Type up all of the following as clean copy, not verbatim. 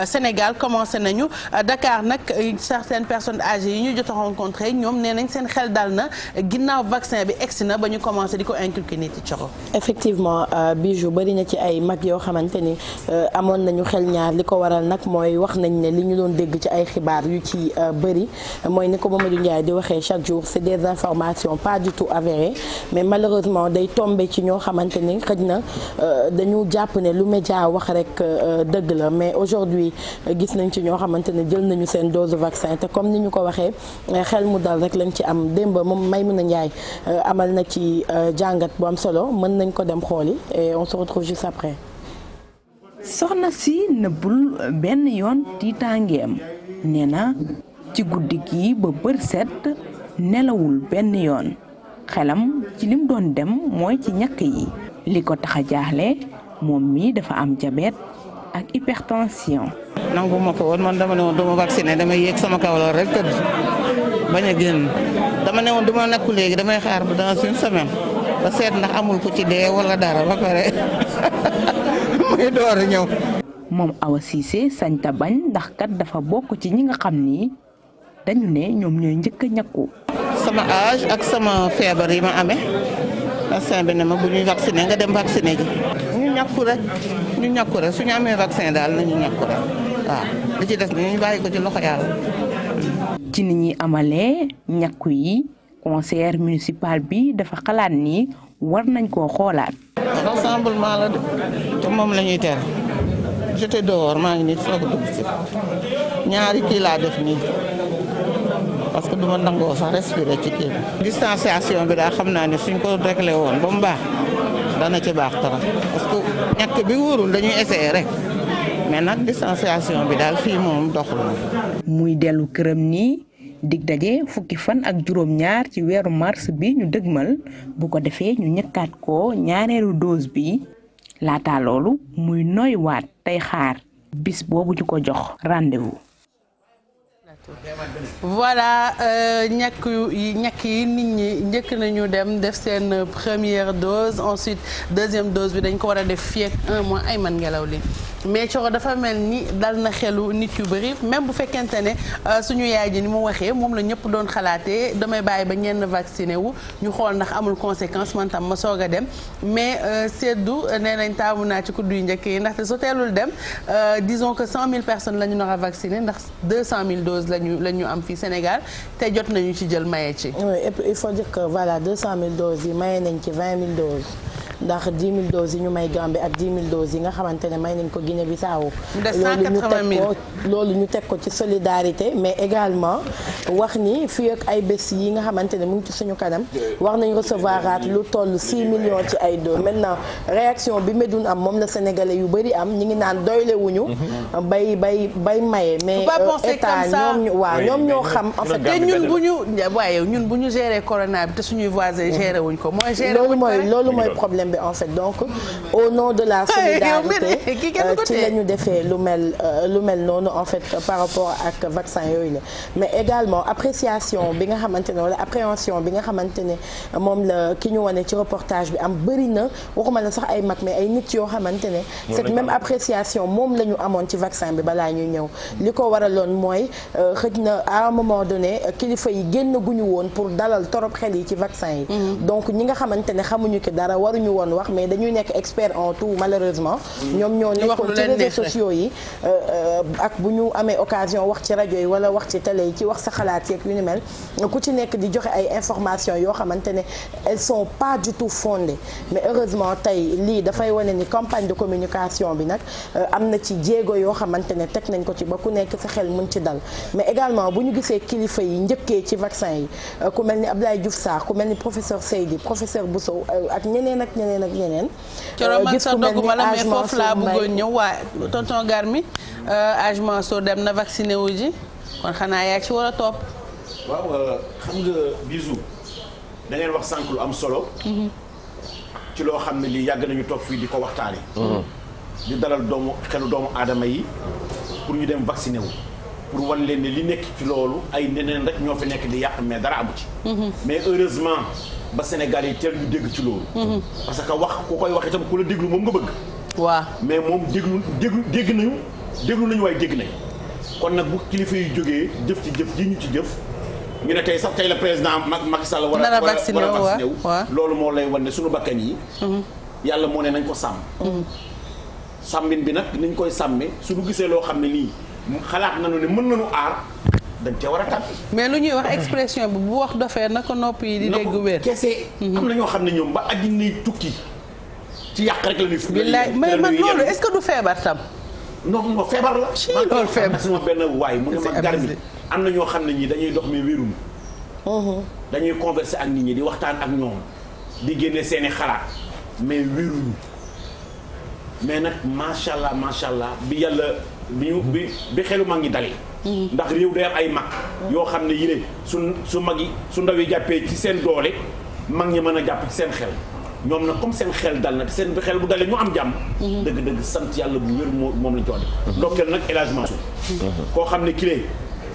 Sénégal commencé nañu Dakar nag certaines personnes âgées yi ñu jot a rencontré ñoom nee nañ seen xel dal na ginnaaw vaccin bi egsi na ba ñu commencé di ko inculquer nit yi coro. Effectivement Bijou bëri na ci ay mag yoo xamante ni amoon nañu xel ñaar li ko waral nag mooy wax nañ ne li ñu doon dégg ci ay xibaar yu ci bëri mooy ni ko Mamadou Ndiaye di waxee chaque jour c'est des informations pas du tout avérées mais malheureusement day tombé ci ñoo xamante ni xëj na dañu jàpp ne lu média wax rek dëgg la mais aujourd'hui gis nañ ci ñoo xamante ne jël nañu seen dose de vaccin te comme ni ñu ko waxee xel mu dal rek lañ ci am démb moom Maymouna Ndiaye amal na ci jàngat bu am solo mën nañ ko dem xooli et on se retrouve juste après. soxna si nëbbul benn yoon tiitaangeem nee na ci guddi gi ba bër set nelawul benn yoon xelam ci lim doon dem mooy ci ñàkk yi li ko tax a jaaxle moom mi dafa am diabète ak hypertension. nangu ma ko woon man dama ne woon duma vacciné damay yéeg sama kaw la rek tëdd bañ a génn dama ne woon duma nakku léegi damay xaar ba dans une semaine ba seet ndax amul ku ci dee wala dara ba pare muy door a ñëw. moom Awa Cissé sañ ta bañ ndax kat dafa bokk ci ñi nga xam ni dañu ne ñoom ñooy njëkk a ñàkku. sama âge ak sama feebar yi ma amee vaccin bi ne ma bu ñuy vacciné nga dem vacciné ji. ñu ñàkku rek suñu amee vaccin daal nañu ñàkku rek waaw li ci des ñu bàyyi ko ci loxo yàlla. ci ni ñuy amalee ñàkku yi conseiller municipal bi dafa xalaat ni war nañ koo xoolaat. rassemblement la de te moom la ñuy tere j'étais dehors maa ngi nii soog a dugg si ñaari kii laa def nii parce que du ma nangoo sax respirer ci kii bi. distanciation bi daal xam naa ne suñ ko réglé woon ba mu baax dana ci baax trop parce que ñàkk bi wóorul dañuy essayer rek mais nag distanciation bi daal fii moom doxul. muy dellu këram nii dig daje fukki fan ak juróom-ñaar ci weeru mars bi ñu dëgmal bu ko defee ñu ñëkkaat ko ñaareelu dose bi laata loolu muy noywaat tey xaar bis boobu ñu ko jox rendez-vous. voilà ñàkk yi nit ñi njëkk nañu dem def seen première dose ensuite deuxième dose bi dañ ko war a def fii ak 1 mois ay man ngelaw li mais coro dafa mel ni dal na xelu nit yu bëri même bu fekkente ne suñu yaay ji ni mu waxee moom la ñëpp doon xalaatee damay bàyyi ba ñenn vacciné wu ñu xool ndax amul conséquence man tam ma soog a dem mais seddu nee nañ taamu naa ci kuddu yu njëkk yi ndaxte su teelul dem disons que 100 000 personnes la ñu nar a vacciné ndax 200 000 doses la ñu am fii Sénégal te jot nañu ci jël maye ci. oui et puis il faut dire que voilà 200 000 doses yi maye nañ ci 20 000 doses. ndax 10 000 doses yi ñu may Gambie ak 10 000 doses yi nga xamante ne may nañ ko Guinée Bissau loolu ñu teg ko ci solidarité mais également wax ni fii ak ay bés yi nga xamante ne mu ngi ci suñu kanam war nañ recevoir at lu toll 6 millions ci ay doses maintenant réaction bi Médoune am moom la sénégalais yu bëri am ñi ngi naan doyle wuñu bay maye mais état ñoom ñoo xam en fait te ñun bu ñu gérer corona bi te suñuy voisins gérer wuñ ko mooy gérer loolu mooy problème bi en fait donc au nom de la solidarité ci la ñu defee lu mel noonu en fait par rapport ak vaccin yooyu la mais également appréciation bi nga xamante ne wala appréhension bi nga xamante ne moom la ki ñu wane ci reportage bi am bëri na waxuma la sax ay mag mais ay nit yoo xamante ne cette même appréciation moom la ñu amoon ci vaccin bi balaa ñuy ñëw li ko waraloon mooy xëj na à un moment donné kilifa yi génn guñu woon pour dalal torop xel yi ci vaccin yi donc ñi nga xamante ne xamuñu ki dara waruñu woon wax mais dañuy nekk expert en tout malheureusement ñoom ñoo nekkoon ci réseaux sociaux yi ak bu ñu amee occasion wax ci rajo yi wala wax ci télé yi ci wax sa xalaat yeeg yu ni mel ku ci nekk di joxe ay informations yoo xamante ne elles sont pas du tout fondées mais heureusement tey lii dafay wane ni campagne de communication bi nag am na ci jéego yoo xamante ne teg nañ ko ci ba ku nekk sa xel mën ci dal mais également bu ñu gisee kilifa yi njëkkee ci vaccin yi ku mel ni Abdoulaye Diouf Sarr ku mel ni professeur Seydi professeur Bousso ak ñeneen ak ñeneen coro man sa doguma la mais foofu laa bëggoon ñëw waa tonton Garmi Age Mansour dem na vacciné wu ji kon xanaa yaa ci war a topp. waaw xam nga Bijou da ngeen wax sànq lu am solo. ci loo xam ne lii yàgg nañu toog fii di ko waxtaane di dalal xelu doomu aadama yi pour ñu dem vacciné wu. pour wan leen ne li nekk ci loolu ay neneen rek ñoo fi nekk di yàq mais dara amu ci. mais heureusement ba Sénégal yi teel ñu dégg ci loolu. parce que wax ku koy wax itam ku la déglu moom nga bëgg. waaw mais moom dégg nañu déglu nañu waaye dégg nañ kon nag bu kilifa yu jógee jëf ci jëf ji ñu ci jëf ñu ne tey sax tey la président Macky Sall war a vacciné wu loolu moo lay wan ne suñu bakkan yi yàlla moo ne nañ ko sàmm sàmmin bi nag niñ koy sàmmee suñu gisee loo xam ne nii xalaat nañu ne mën nañu aar dañ ca war a tàbbi mais lu ñuy wax expression bi bu wax dofee naka nopp yi di dégg wér kese am na ñoo xam ne ñoom ba addinay tukki ci yàq rek la ñuy billaay mais man loolu est-ce que du feebar tam non feebar la loolu feebar sama benn waay mu ne ma gar mi am na ñoo xam ne ñi dañuy dox mais wéruñu dañuy converser ak nit ñi di waxtaan ak ñoom di génne seeni xalaat mais wéruñu mais nag macha allah bi yàlla bi xelu mag ñi dalee ndax réew day am ay mag yoo xam ne yile su mag yi su ndaw yi jàppee ci seen doole mag ñi mën a jàpp ci seen xel ñoom nag comme seen xel dal na te seen xel bu dalee ñu am jàmm dëgg-dëgg sant yàlla bu wér moom lañ ko def ndokkeel nag El Hadj Mansour koo xam ne kile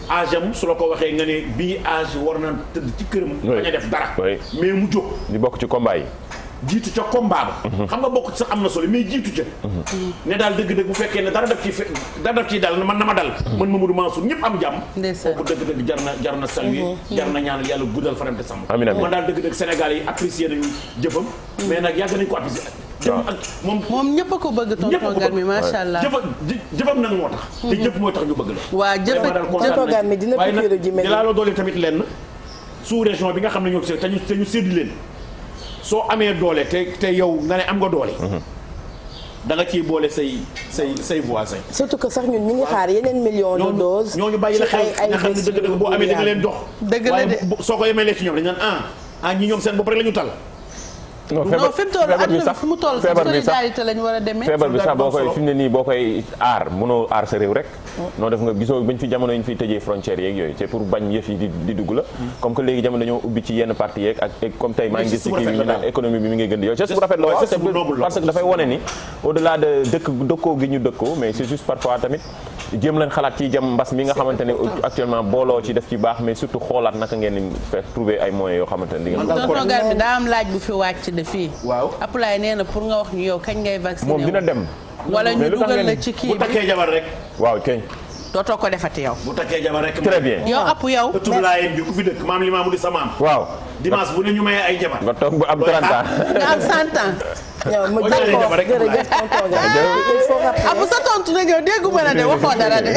âge am su la ko waxee nga ne bii âge war na tëdd ci këram bañ a def dara mais mu jóg di bokk ci combat yi jiitu ca combat ba xam nga bokk ci sax am na solo mais jiitu ca ne daal dëgg-dëgg bu fekkee ne dara daf ciy dal man na ma dal man Mamadou Mansour ñëpp am jàmm kooku dëgg-dëgg jar na saluer jar na ñaanal yàlla guddal faram te sàmm man daal dëgg-dëgg Sénégal yi apprécier nañu jëfam mais nag yàgg nañu ko apprécier jëfam ak moom ñëpp a ko bëgg tonton Garmi macha allah jëfam nag moo tax te jëf mooy tax ñu bëgg la waa tonton Garmi dina piqûre ji mel laa la doole tamit lenn sous région bi nga xam ne ñoo te ñu séddu leen soo amee doole te yow nga ne am nga doole da nga ciy boole say voisins. surtout que sax ñun ñu ngi xaar yeneen millions de doses. ñooñu bàyyi la xel nga xam ne dëgg-dëgg boo amee da nga leen jox. dëgg la de waaye soo ko yemelee ci ñoom dañu naan ñi ñoom seen bopp rek la ñu tal. non fi mu toll àdduna fi mu toll solidarité lañ war a demee. feebar bi sax boo koy fi mu ne nii boo koy aar mënoo aar sa réew rek. noo def nga gisoo bañ fi jamono yi ñu fiy tëjee frontières yeeg yooyu c'est pour bañ yëf yi di dugg la. comme que léegi jamono dañoo ubbi ci yenn parti yeeg ak comme tey maa ngi gis ci kii bi ñu naan économie bi mi ngi gën di yow c'est bu rafet la waaw parce que dafay wane ni au delà de dëkkoo gi ñu dëkkoo mais c'est juste parfois tamit jéem leen xalaat ci jëm mbas mi nga xamante ne actuellement booloo ci def ci baax mais surtout xoolaat naka ngeen di faire trouver ay moyens yoo xamante ne di ngeen tonton Garmi daa am laaj bu fi wàcc de fii waaw Apulaay nee na pour nga wax ñu yow kañ ngay vacciné moom dina dem wala ñu dugal la ci kii bu takkee jabar rek waaw keñ dootoo ko defati yow bu takkee jabar rek très bien yow app yow ëttub laayeen bi ku fi dëkk maam li maamu di sa maam waaw dimanche bu ne ñu mayee ay jabar nga toog bu am 30 ans nga am 100 ans mu jërëjëf tonton Garmi abu sa tontu na ñëw dégguma la de waxoo dara de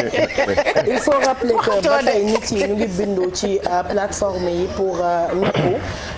il faut rappeler que ba tey nit yi ñu ngi bindu ci plateforme yi pour ñëpp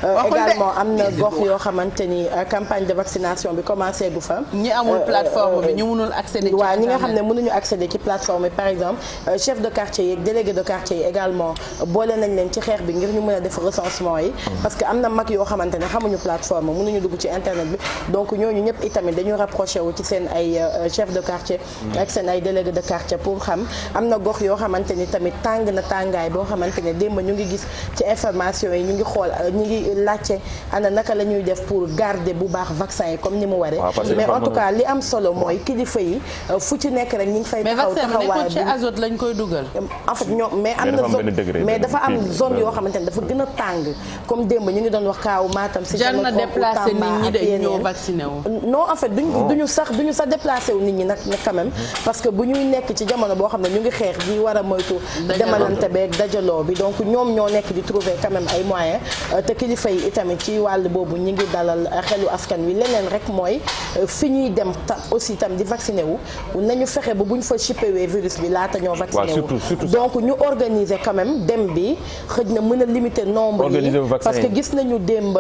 également am na gox yoo xamante ni campagne de vaccination bi commencé gu fa ñi amul plateforme bi ñu mënul accéder waaw ñi nga xam ne mënuñu accéder ci plateforme yi par exemple chef de quartier yi ak délégué de quartier yi également boole nañ leen ci xeex bi ngir ñu mën a def recensement yi parce que am na mag yoo xamante ne xamuñu plateforme mënuñu dugg ci internet bi donc ñooñu ñëpp itamit dañu rapproché wu ci seen ay chef de quartier ak seen ay délégué de quartier pour xam am na gox yoo xamante ni tamit tàng na tàngaay boo xamante ne démb ñu ngi gis ci information yi ñu ngi xool ñu ngi laajte ana naka la ñuy def pour garder bu baax vaccin yi comme ni mu waree mais en tout cas li am solo mooy kilifa yi fu ci nekk rek ñu ngi fay taxaw taxawaay ci azote lañ koy dugal en fait ñoom mais am na zone mais dafa am zone yoo xamante ne dafa gën a tàng comme démb ñu ngi doon wax kaaw Matam si jar na déplacer nit ñi de ñoo vacciné wu non en fait duñu sax déplacé wu nit ñi nag quand même parce que bu ñuy nekk ci jamono boo xam ne ñu ngi xeex di war a moytu demalante beeg dajaloo bi donc ñoom ñoo nekk di trouver quand même ay moyens te kilifa yi itamit ci wàll boobu ñu ngi dalal xelu askan wi leneen rek mooy fi ñuy dem aussi tam di vacciné wu nañu fexe ba bu ñu fa chippewee virus bi laata ñoo vacciné wu donc ñu organiser quand même dem bi xëj na mën a limiter nombre yi parce que gis nañu démb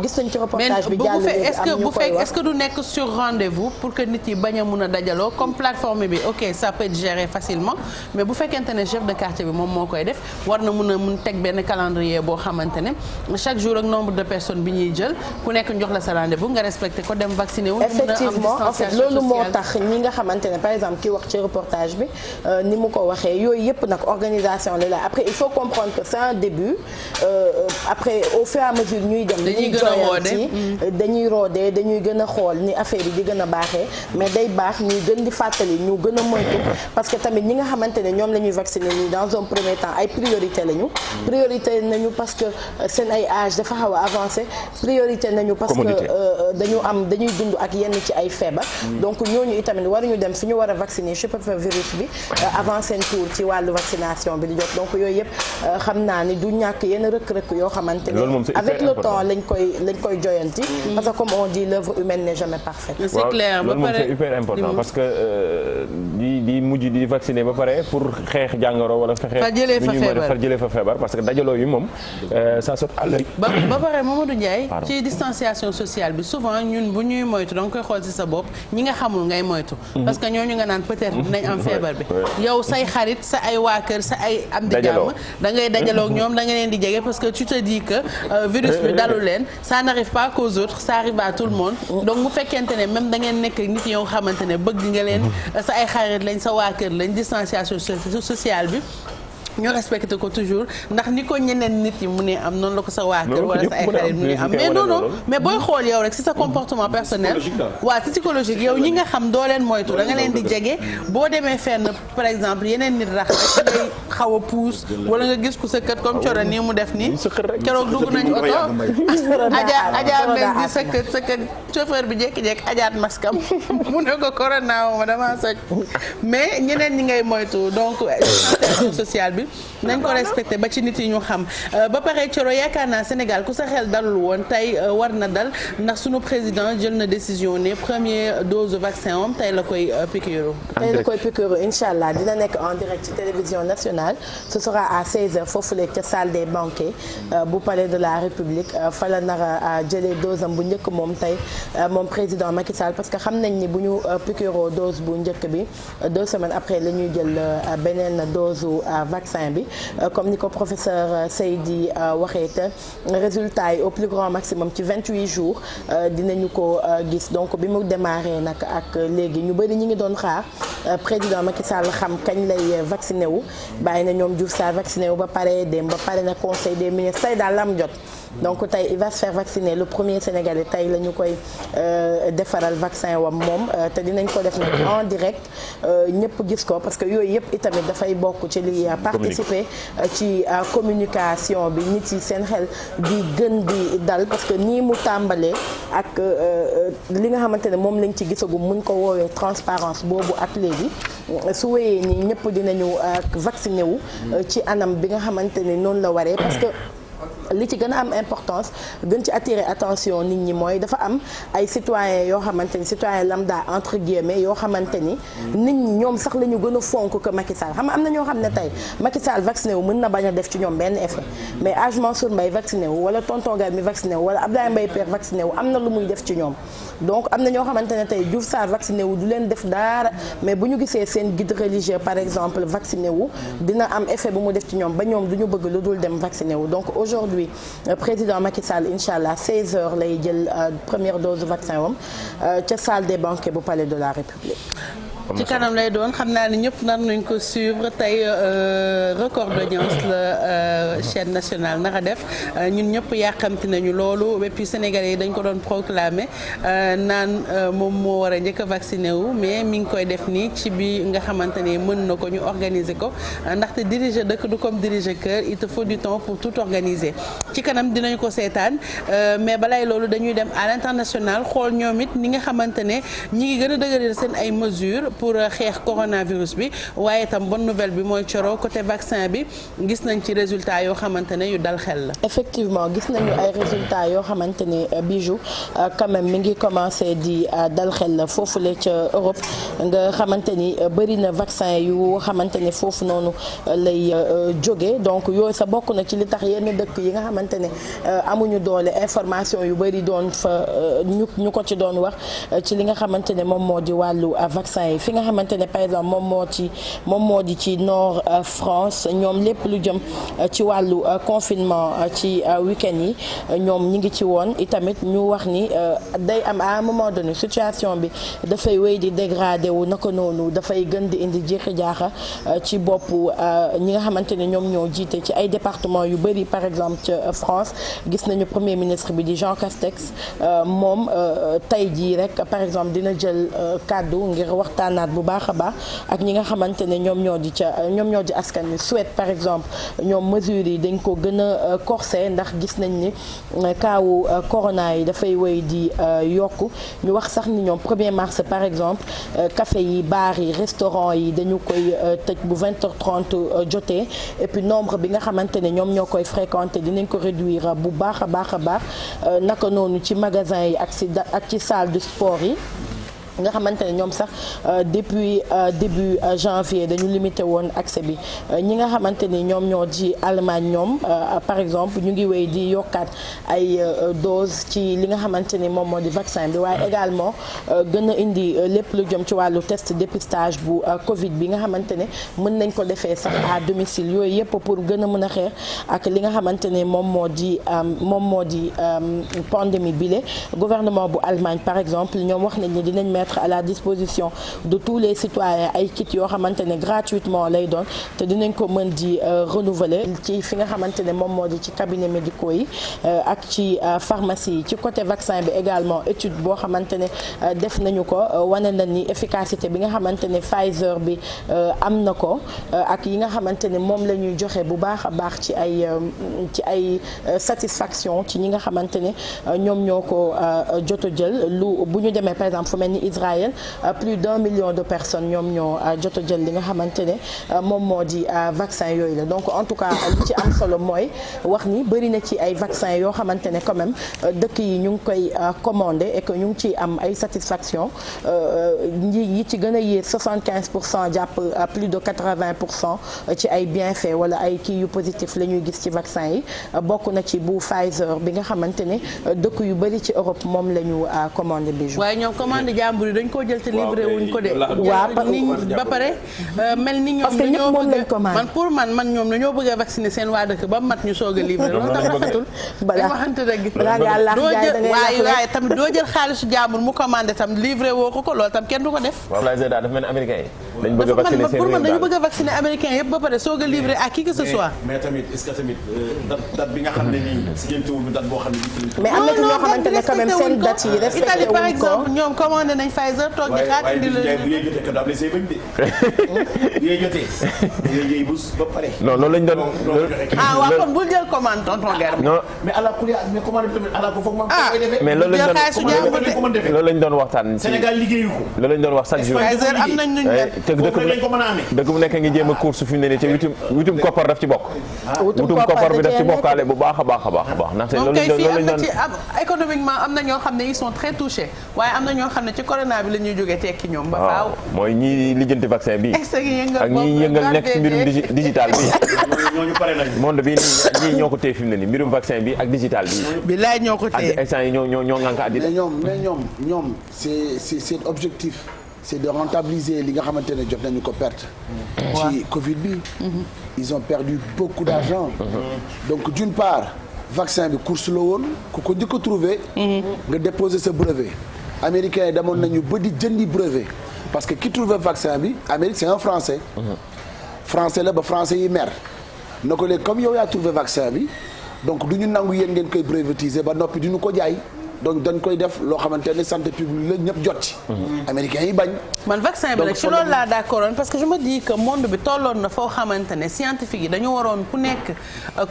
gis nañu ci reportage bi jàll est-ce que du nekk sur rendez-vous pour que nit yi bañ a mun a dajaloo comme plateforme bi ok ça peut être géré facilement mais bu fekkente ne chef de quartier bi moom moo koy def war na mun teg benn calendrier boo xamante ne chaque jour ak nombre de personnes bi ñuy jël ku nekk jox la sa rendez-vous nga respecté ko dem vacciné wu. effectivement en fait loolu moo tax ñi nga xamante ne par exemple ki wax ci reportage bi ni mu ko waxee yooyu yëpp nag organisation la après il faut comprendre que c'est un début après au fur et à mesure ñuy dem. dañuy gën a roode dañuy roode dañuy gën gën a xool ni affaire yi di gën a baaxee mais day baax ñuy gën di fàttali ñu gën a moytu parce que tamit ñi nga xamante ne ñoom la ñuy vacciner nii dans un premier temps ay priorité nañu parce que seen ay âge dafa xaw a avancé priorité nañu parce que dañuy dund ak yenn ci ay feebar donc ñooñu itamit waruñu dem fi ñu war a vacciner virus bi avant seen tour ci wàllu vaccination bi di jot donc yooyu yëpp xam naa ni du ñàkk yenn rëkk-rëkk yoo xamante ne avec le temps lañ koy joyanti parce que comme on dit l'œuvre humaine n'est jamais parfaite. C'est clair loolu moom c'est hyper important parce que di mujj di vacciner ba pare pour xeex jàngoro wala fexe far jëlee fa feebar parce que dajaloo yi moom ça saute à l'œil ba pare Mamadou Ndiaye ci distanciation sociale bi souvent ñun bu ñuy moytu danga koy xool ci sa bopp ñi nga xamul ngay moytu parce que ñooñu nga naan peut-être dinañ am feebar bi yow say xarit sa ay waa kër sa ay am di jàmm da ngay dajaloo ak ñoom da nga leen di jege parce que tu te dis que virus bi dalu leen ça n'arrive pas qu'aux autres ça arrive à tout le monde donc bu fekkente ne même da ngeen nekk nit yoo xamante ne bëgg nga leen sa ay xarit lañ sa waa kër lañ distanciation sociale bi ñu respecté ko toujours ndax ni ko ñeneen nit yi mu ne am noonu la ko sa waa kër wala sa ay xarit mu ne am mais non mais booy xool yow rek si sa comportement personnel waaw si psychologique yow ñi nga xam doo leen moytu da nga leen di jege boo demee fenn par exemple yeneen nit rax rek ngay xaw a puus wala nga gis ku sa kët comme coro nii mu def nii keroog dugg nañu oto ajaar leen di sa kët chauffeur bi jékki-jékki ajaat maskam mu ne ko corona ma dama soj mais ñeneen ñi ngay moytu donc sociale bi nañ ko respecté ba ci nit yi ñu xam ba pare Coro yaakaar naa Sénégal ku sa xel dalul woon tey war na dal ndax sunu président jël na décision ne première dose vaccin am tey la koy piqûre. incha allah dina nekk en direct ci télévision nationale ce sera à 16h foofule ca salle des banquets bu palais de la République fa la nar a jëlee dose am bu njëkk moom tey moom président Macky Sall parce que xam nañ ni bu ñu piqûre dose bu njëkk bi 2 semaines après la ñuy jël beneen dose vaccin bi comme ni ko professeur Seydi waxee te résultat yi au plus grand maximum ci 28 jours dinañu ko gis donc bi mu démarré nag ak léegi ñu bëri ñi ngi doon xaar président Macky Sall xam kañ lay vacciné wu bàyyi na ñoom Diouf Sarr vacciné wu ba pare dem ba pare na conseil des ministres tey daal lam jot donc tey il va se faire vacciner le premier Sénégalais tey la ñu koy defaral vaccin wam moom te dinañ ko def nag en direct ñëpp gis ko parce que yooyu yëpp itamit dafay bokk ci li participer ci communication bi nit yi seen xel di gën di dal parce que nii mu tàmbalee ak li nga xamante ne moom lañ ci gisagum muñ ko woowee transparence boobu ak léegi su wéyee nii ñëpp dinañu vacciné wu ci anam bi nga xamante ne noonu la waree parce que li ci gën a am importance gën ci attirer attention nit ñi mooy dafa am ay citoyens yoo xamante ni citoyen lambda entre guillemets yoo xamante ni nit ñi ñoom sax la ñu gën a fonk que Macky Sall xam nga am na ñoo xam ne tey Macky Sall vacciné wu mën na bañ a def ci ñoom benn effet mais Hadj Mansour Mbaye vacciné wu wala tonton Gaye mi vacciné wu wala Abdoulaye Mbaye Père vacciné wu am na lu muy def ci ñoom donc am na ñoo xamante ne tey Diouf Sarr vacciné wu du leen def dara mais bu ñu gisee seen guide religieux par exemple vacciné wu dina am effet bu mu def ci ñoom ba ñoom du ñu bëgg lu dul dem vacciné wu donc aujourd'hui président Macky Sall incha allah 16h lay jël première dose vaccin wam ca salle des banquets bu palais de la République. ci kanam lay doon xam naa ne ñëpp nar nañ ko suivre tey record d'audience la chaîne nationale naka def ñun ñëpp yàqamti nañu loolu et puis sénégalais yi dañ ko doon proclamer naan moom moo war a njëkk a vacciné wu mais mi ngi koy def nii ci bi nga xamante ne mën na ko ñu organiser ko ndaxte diriger dëkk du comme diriger kër il te faut du temps pour tout organiser ci kanam dinañ ko seetaan mais balay loolu dañuy dem à l'international xool ñoom it ni nga xamante ne ñi ngi gën a dëgëral seen ay mesures pour xeex coronavirus bi waaye itam bonne nouvelle bi mooy Coro côté vaccin bi gis nañ ci résultat yoo xamante ne yu dal xel la. effectivement gis nañu ay résultats yoo xamante ne Bijou quand même mi ngi commencé di dal xel la foofule ca Europe nga xamante ni bëri na vaccin yu xamante ne foofu noonu lay jóge donc yooyu sa bokk na ci li tax yenn dëkk yi nga xamante ne amuñu doole information yu bëri doon fa ñu ko ci doon wax ci li nga xamante ne moom moo di wàllu vaccin yi fi nga xamante ne par exemple moom moo di ci nord France ñoom lépp lu jëm ci wàllu confinement ci week-end yi ñoom ñi ngi ci woon itamit ñu wax ni day am à un moment donné situation bi dafay wéy di dégradé wu naka noonu dafay gën di indi jeexi jaaxa ci boppu ñi nga xamante ne ñoom ñoo jiite ci ay départements yu bëri par exemple ci France gis nañu premier ministre bi di Jean Castex moom tey jii rek par exemple dina jël kàddu ngir waxtaanaat bu baax a baax ak ñi nga xamante ne ñoom ñoo di askan wi souhaite par exemple ñoom mesures yi dañ ko gën a corsé ndax gis nañ ni kaawu corona yi dafay wéy di yokku ñu wax sax ni ñoom 1er mars par exemple café yi bar yi restaurant yi dañu koy tëj bu 20h30 jotee et puis nombre bi nga xamante ne ñoom ñoo koy fréquenter dinañ ko réduire bu baax a baax a baax naka noonu ci magasin yi ak ci salle de sport yi nga xamante ne ñoom sax depuis début janvier dañu limité woon accès bi ñi nga xamante ni ñoom ñoo di Allemagne ñoom par exemple ñu ngi wéy di yokkaat ay dose ci li nga xamante ni moom moo di vaccin bi waaye également gën a indi lépp lu jëm ci wàllu test dépistage bu Covid bi nga xamante ne mën nañ ko defee sax à domicile yooyu yëpp pour gën a mën a xeex ak li nga xamante ne moom moo di pandémie bile gouvernement bu Allemagne par exemple ñoom wax nañ ni dinañ mettre à la disposition de tous les citoyens ay kits yoo xamante ne gratuitement lay doon te dinañ ko mën di renouveler ci fi nga xamante ne moom moo di ci cabinet médicaux yi ak ci pharmacie yi ci côté vaccin bi également étude boo xamante ne def nañu ko wane na ni efficacité bi nga xamante ne Pfizer bi am na ko ak yi nga xamante ne moom la ñuy joxe bu baax a baax ci ay satisfaction ci ñi nga xamante ne ñoom ñoo ko jot a jël lu bu ñu demee par exemple fu mel ni Israël plus d'1 million de personnes ñoom ñoo jot a jël li nga xamante ne moom moo di vaccin yooyu la donc en tout cas li ci am solo mooy wax ni bëri na ci ay vaccin yoo xamante ne quand même dëkk yi ñu ngi koy commandé et que ñu ngi ciy am ay satisfaction yi ci gën a yéeg 75% jàpp plus de 80% ci ay bienfaits wala ay kii yu positif la ñuy gis ci vaccin yi bokk na ci bu Pfizer bi nga xamante ne dëkk yu bëri ci Europe moom la ñu commandé bi waaye ñoom commandé jàmbur yi dañ koo jël te livré wuñ ko de. ba pare mel ni ñoom parce que ñëpp moom lañ commandé man pour man ñoom dañoo bëgg a vacciner seen waa dëkk ba mat ñu soog a livré loolu tam rafetul. balaa waxante dëgg balaa ngaa laax jaay da ngay waaye tamit doo jël xaalisu jàmbur mu commandé tam livré woo ko loolu tam kenn du ko def. waaw Pfizer dafa mel ni américain yi. dañ bëgg a vacciner seen pour man dañu bëgg a vacciner américain yëpp ba pare soog a livré à qui que ce soit. mais tamit est-ce que tamit date bi nga xam ne nii si ngeen teewul date boo xam ne. mais am na ci ñoo xamante ne quand même seen date yi respecté Italie par wuñ ko. exemple ñoom commandé nañ Pfizer toog di xaar indi la. bu yee jotee que daal say bañ de. bu yee jotee. yooyu bu ba pare. non loolu lañ doon. waaw kon bul jël commande tonton Guèye. non mais ala kulli mais commande bi tamit ala ko foog ma koy defee. mais loolu lañ doon waxtaan. Sénégal liggéeyu ko. loolu lañ doon wax chaque jour. Pfizer am nañ ñu te dëkk bu nekk ngi jéem a course fi mu ne nii te witum koppar daf ci bokk. wutum koppar bi daf ci bokkaale bu baax a baax a baax a baax. ndaxte loolu lañ doon économiquement am na ñoo xam ne ils sont très touchés waaye am na ñoo xam ne ci corona bi la ñuy jógee tekki ñoom. ba faaw mooy ñi lijjanti vaccin bi ak ñi yëngal nekk ci mbirum digital bi. ñooñu pare nañ. monde bi ñii ñoo ko téye fi mu ne nii mbirum vaccin bi ak digital bi. bilaay ñoo ko téye instant yi ñoo ngànk àddina. mais ñoom c'est objectif c'est de rentabiliser li nga xamante ne jot nañu ko perte. ci Covid bi. ils ont perdu beaucoup d'argent. donc d'une part vaccin bi course la woon ku ko njëkk a trouvé. nga déposer sa brevet. américains yi demoon nañu ba di jëndi brevet parce que ki trouvé vaccin bi Amérique c'est un français. français la ba français yi mer na ko léegi comme yow yaa trouvé vaccin bi donc du ñu nangu yéen ngeen koy brevétiser ba noppi du ñu ko jaay. donc dañ koy def loo xamante ne santé publique la ñëpp jot ci. américains yi bañ. man vaccin bi nag ci loolu laa d'accord parce que je me dis que monde bi tolloon na foo xamante ne scientifique yi dañu waroon ku nekk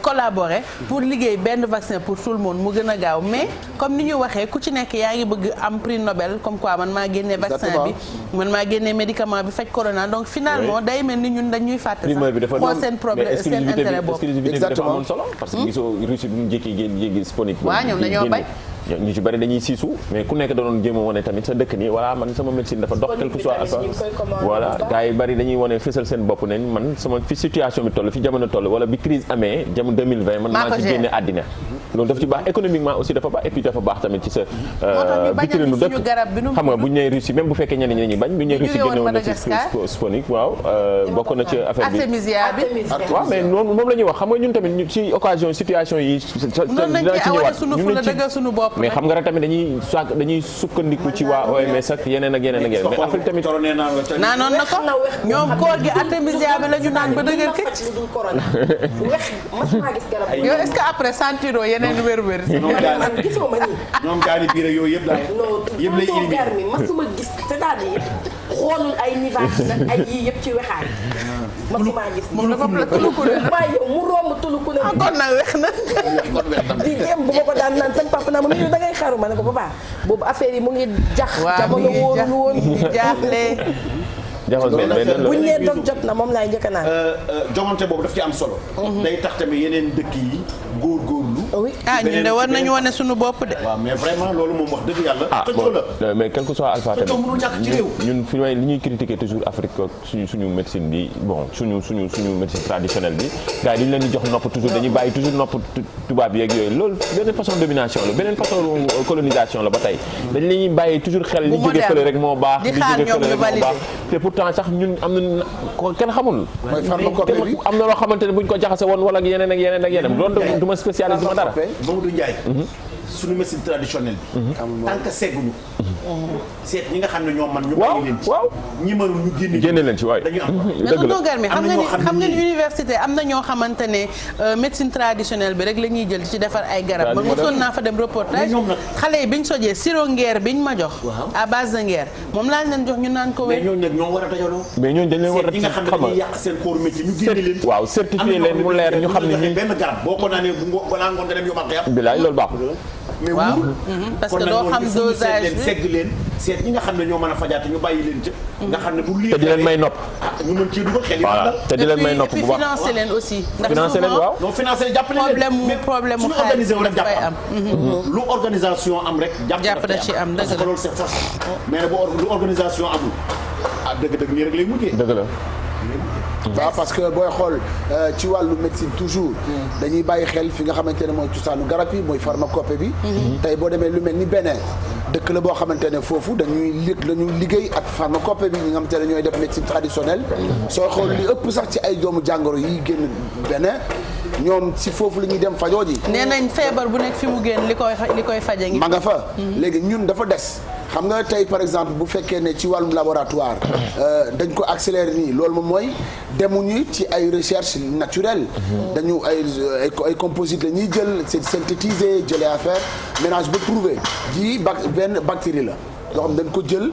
collaborer pour liggéey benn vaccin pour tout le monde mu gën a gaaw mais comme ni ñu waxee ku ci nekk yaa ngi bëgg am prix Nobel comme quoi man maa génnee vaccin bi man maa génnee médicament bi faj corona donc finalement day mel ni ñun dañuy fàtte sax xool seen problème seen intérêt bopp. exclusivité bi dafa amoon solo parce que gisoo Russie bi mu jékki génn Sputnik. waaw ñoom dañoo bañ. ñu ci bari dañuy siisu mais ku nekk da doon jéem a wane tamit sa dëkk nii voilà man sama médecine dafa dox quelque soit alpha voilà gars yi bari dañuy wane fësal seen bopp ne man sama fi situation bi toll fi jamono toll wala bi crise amee jamono 2020 man maa ci génne àddina loolu dafa ci baax économiquement aussi dafa baax et puis dafa baax tamit ci sa vitrine dëkk xam nga bu ñu nee Russie même bu fekkee ñenn ñi dañuy bañ bu ñu nee Russie génne woon na ci Sputnik waaw bokk na ci affaire bi waaw mais noonu moom la ñuy wax xam nga ñun tamit ci occasion situation yi dina ci ñëwaat mais xam nga rek tamit dañuy sukkandiku ci waa OMS ak yeneen ak yeneen ak yeneen mais Afrique tamit naanoon na ko ñoom koor gi artémisia bi la ñu naan ba dëgër këcc yow est-ce que après sentiro yeneen wér-wér ñoom gaani biir ak yooyu yëpp la yëpp lay ilimi masuma gis c'est-à-dire xoolul ay nivage nag ay yii yëpp ci wexaay masuma gis moom dafa tulukule waaye yow mu romb tulukule kon nag wex na di jéem bu ma ko daan naan sama papa naa ma mais yow da ngay xaru ma ne ko papa boobu affaire yi mu ngi jax jamono wóorul woon jaaxle bu ñu nee dog jot na moom laay njëkk a naan jongante boobu daf ci am solo day tax tamit yeneen dëkk yi góorgóorlu ñun de war nañu wane suñu bopp de waaw mais vraiment loolu moom wax dëgg yàlla bon mais quel que soit alpha tamit mënul ñàkk ci réew ñun fi may li ñuy critiquer toujours Afrique suñu médecine bi bon suñu médecine traditionnelle bi gars yi dañu leen di jox nopp toujours dañuy bàyyi toujours nopp tubaab yeeg yooyu loolu beneen façon domination la beneen façon colonisation la ba tey dañ la ñuy bàyyi toujours xel li jóge fële rek moo baax li jóge fële rek moo baax te pourtant sax ñun am na kenn xamul am na loo xamante ne buñ ko jaxase woon wala yeneen ak yeneen ak yeneen loolu du ma spécialiste ma dara Mamadou Ndiaye suñu médecine traditionnelle bi tant que segguñu seet ñi nga xam ne ñoom man ñu bàyyi leen ci ñi mënul ñu génne leen ci waaye dañu am dëgg la garmi xam nga ni université am na ñoo xamante ne médecine traditionnelle bi rek la ñuy jël ci defar ay garab man mosoon naa fa dem reportage xale yi biñ sojee sirop ngeer biñ ma jox à base de ngeer moom laa leen jox ñu naan ko wér mais ñooñu nag ñoo war a dajaloo mais ñooñu dañ leen war a ñi nga xam ne dañuy yàq seen corps métier ñu génne leen waaw certifié leen mu leer ñu xam ne ñi benn garab boo ko naanee balaa ngoon nga dem yomal xiyam bilaay loolu baaxul mais waaw parce que doo xam dosage bi segg leen seet ñi nga xam ne ñoo mën a fajaate ñu bàyyi leen ca nga xam ne bu lii te di leen may nopp ñu mën ci dugal xel yi voilà te di leen may nopp bu baax financé leen aussi financé leen waaw non financé leen jàppale leen problème mu organisé wu rek fay jàpp am lu organisation am rek jàpp da ci am parce que loolu c'est force mais bu lu organisation amul dëgg-dëgg nii rek lay mujjee dëgg la waaw parce que booy xool ci wàllu médecine toujours dañuy bàyyi xel fi nga xamante ne mooy cosaanu garab yi mooy pharmacopée bi tey boo demee lu mel ni Bénin dëkk la boo xamante ne foofu dañuy liggéey ak pharmacopée bi ñi nga xamante ne ñooy def médecine traditionnelle soo xool li ëpp sax ci ay doomu jàngoro yi génn Bénin ñoom si foofu la ñuy dem fajoo ji nee nañ feebar bu nekk fi mu génn li koy faje ngi ma nga fa léegi ñun dafa des xam nga tey par exemple bu fekkee ne ci wàllum laboratoire dañ ko accélérer nii loolu moom mooy demuñu ci ay recherche naturelle dañu ay composite la ñuy jël c'est synthétisé jëlee affaire mélange ba prouvé ji benn bactérie la yoo xam dañ ko jël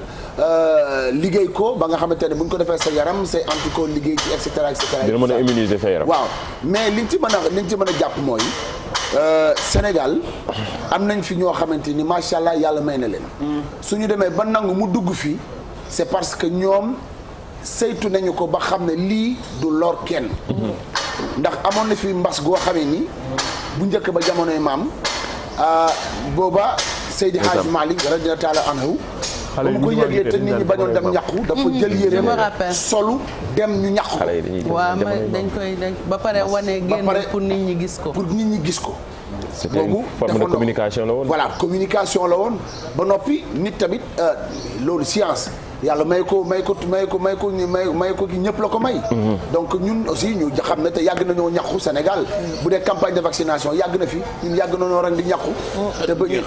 liggéey ko ba nga xamante ne bu ñu ko defee sa yaram say anticorps liggéey ci et cetera et cetera. dina mën a immuniser sa yaram. waaw mais liñ ci mën a jàpp mooy Sénégal am nañ fi ñoo xamante ni macha allah yàlla may na leen. suñu demee ba nangu mu dugg fii c'est parce que ñoom saytu nañu ko ba xam ne lii du lor kenn. ndax amoon na fi mbas goo xamee ni bu njëkk ba jamonoy maam booba Seydi Hadj Malick radiyallahu ta'ala anhu ba mu ko yëgee te nit ñi bañoon dem ñàqu dafa jël yére solu dem ñu ñàqu ko. waaw dañ koy ba pare wane génn pour nit ñi gis ko. pour nit ñi gis ko. c'était une forme de communication la woon. voilà communication la woon ba noppi nit tamit loolu science yàlla may ko ki ñëpp la ko may. donc ñun aussi ñu xam ne te yàgg nañoo ñàqu Sénégal bu dee campagne de vaccination yàgg na fi ñun yàgg nañoo ren di ñàqu. te ba ñu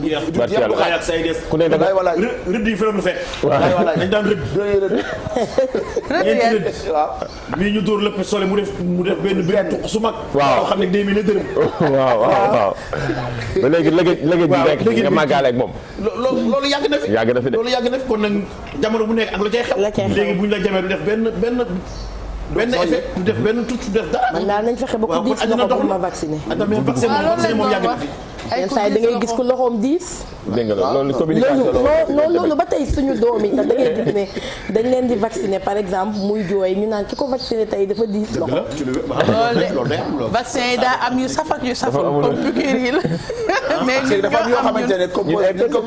du jeex ku ne danga voilà rëdd yi fi la ñu fekk. voilà dañ daan rëdd. ñeenti rëdd. waaw mii ñu dóor lépp sole mu def benn tuq su mag. waaw xam ne 2000 la dërëm. waaw ba léegi lëgëj bi nga màggaale ak moom. loolu yàgg na fi. yàgg na fi de loolu yàgg na fi kon nag jamono bu nekk ak lu cay xew. léegi bu ñu la jamee du def benn effet du def benn tuut du def dara. man daal nañ fexe ba ku diis nga ko ma vacciné. vaccin moom yàgg na fi. yenn saa yi da ngay gis ku loxoom diis. dégg nga loolu communication loolu ba tey suñu doom yi da ngay gis ne dañ leen di vacciner par exemple muy jooy ñu naan ki ko vacciner tey dafa diis loxo. loolu de vaccin yi daa am yu saf ak yu saful comme piqûre yi la. mais ñun dafa am yoo xamante ne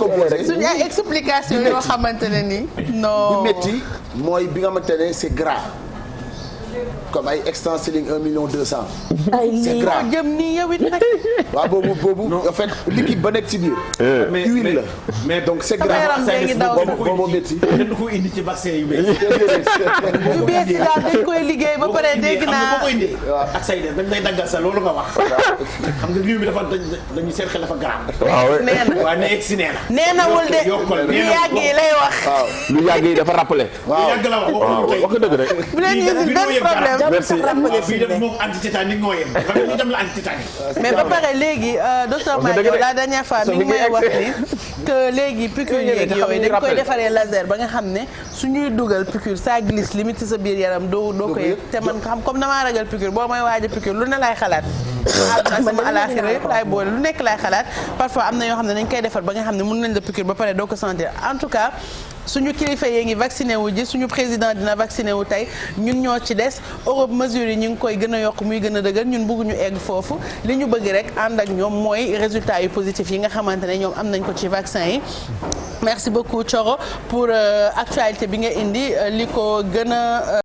composé suñu ay explication yoo xamante ne nii. non bu métti mooy bi nga xamante ne c'est gras. comme ay extensiling 1,2 million. c'est grave jëm nii yow it nag. waaw boobu en fait liquide ba nekk ci biir. mais huile la. mais donc c'est grave boobu métti. kenn du ko indi ci vaccin yu bees. yu bees yi daal dañ koy liggéey ba pare dégg naa. boo ko indee ak say des dañ lay daggal sa loolu nga wax. xam nga réew mi dafa dañu seen xel dafa grave. nee na waaw nee si nee na. nee na wul de lu yàgg yi lay wax. lu yàgg yi dafa rappelé. lu yàgg la wax wax dëgg rek. bu leen ñu benn problème. merci bii def moom anti-tétanique ñoo yem xam nga ñu dem la anti-tétanique. mais ba pare léegi docteur Madiaw la dernière fois mi ngi may wax ni que léegi piqûre yeeg yooyu dañ koy defaree laser ba nga xam ne suñuy dugal piqûre ça glisse limite ci sa biir yaram doo ko yëg te man xam comme damaa ragal piqûre boo may waaj a piqûre lu ne laay xalaat. sama àllaaxira yëpp laay boole lu nekk laay xalaat parfois am na yoo xam ne dañ koy defar ba nga xam ne mën nañ la piqûre ba pare doo ko sentir en tout cas. suñu kilifa yee ngi vacciné wu ji suñu président dina vacciné wu tey ñun ñoo ci des Europe mesures yi ñu ngi koy gën a yokk muy gën a dëgër ñun bëgguñu egg foofu li ñu bëgg rek ànd ak ñoom mooy résultats yu positifs yi nga xamante ne ñoom am nañ ko ci vaccin yi. merci beaucoup Thioro pour actualité bi nga indi li ko gën a